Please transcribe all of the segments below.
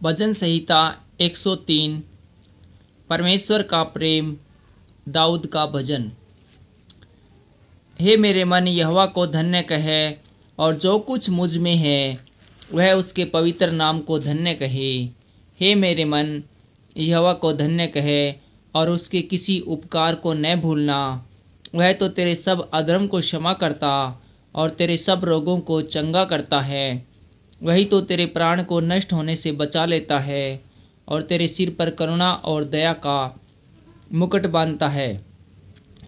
भजन संहिता 103। परमेश्वर का प्रेम। दाऊद का भजन। हे मेरे मन, यहोवा को धन्य कहे, और जो कुछ मुझ में है वह उसके पवित्र नाम को धन्य कहे। हे मेरे मन, यहोवा को धन्य कहे, और उसके किसी उपकार को न भूलना। वह तो तेरे सब अधर्म को क्षमा करता और तेरे सब रोगों को चंगा करता है। वही तो तेरे प्राण को नष्ट होने से बचा लेता है और तेरे सिर पर करुणा और दया का मुकुट बांधता है।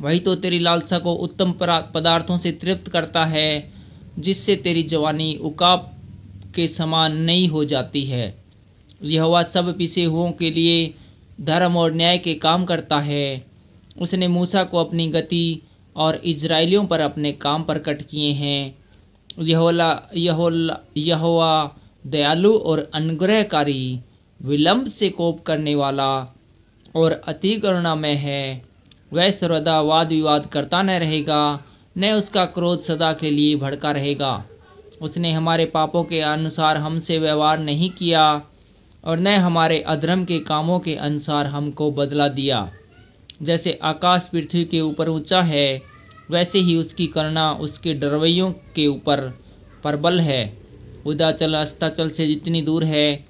वही तो तेरी लालसा को उत्तम पदार्थों से तृप्त करता है, जिससे तेरी जवानी उकाब के समान नई हो जाती है। यहोवा सब पिसे हुओं के लिए धर्म और न्याय के काम करता है। उसने मूसा को अपनी गति और इजराइलियों पर अपने काम प्रकट किए हैं। यहोवा दयालु और अनुग्रहकारी, विलंब से कोप करने वाला और अति करुणामय है। वह सर्वदा वाद विवाद करता न रहेगा, न उसका क्रोध सदा के लिए भड़का रहेगा। उसने हमारे पापों के अनुसार हमसे व्यवहार नहीं किया और न हमारे अधर्म के कामों के अनुसार हमको बदला दिया। जैसे आकाश पृथ्वी के ऊपर ऊंचा है, वैसे ही उसकी करुणा उसके डरवैयों के ऊपर प्रबल है। उदाचल अस्ताचल से जितनी दूर है,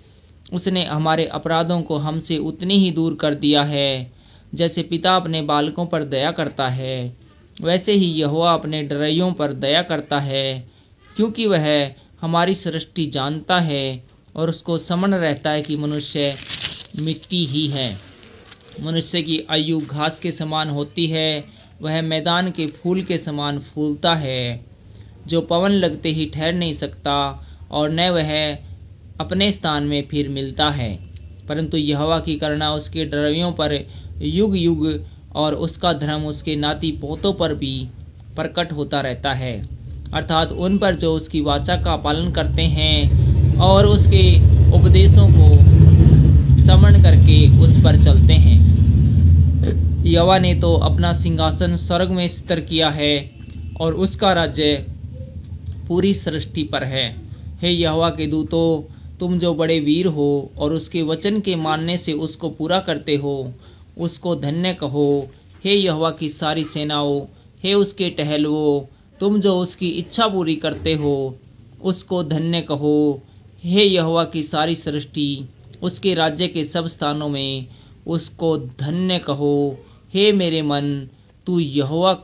उसने हमारे अपराधों को हमसे उतनी ही दूर कर दिया है। जैसे पिता अपने बालकों पर दया करता है, वैसे ही यहोवा अपने डरवैयों पर दया करता है, क्योंकि वह हमारी सृष्टि जानता है और उसको समझ रहता है कि मनुष्य मिट्टी ही है। मनुष्य की आयु घास के समान होती है, वह मैदान के फूल के समान फूलता है, जो पवन लगते ही ठहर नहीं सकता और न वह अपने स्थान में फिर मिलता है। परंतु यहोवा की करुणा उसके डरवैयों पर युग युग और उसका धर्म उसके नाती पोतों पर भी प्रकट होता रहता है, अर्थात उन पर जो उसकी वाचा का पालन करते हैं और उसके उपदेशों को समझ करके उस पर चलते हैं। यहोवा ने तो अपना सिंहासन स्वर्ग में स्थिर किया है और उसका राज्य पूरी सृष्टि पर है। हे यहोवा के दूतों, तुम जो बड़े वीर हो और उसके वचन के मानने से उसको पूरा करते हो, उसको धन्य कहो। हे यहोवा की सारी सेनाओं, हे उसके टहलुओं, तुम जो उसकी इच्छा पूरी करते हो, उसको धन्य कहो। हे यहोवा की सारी सृष्टि, उसके राज्य के सब स्थानों में उसको धन्य कहो। हे मेरे मन, तू यहोवा को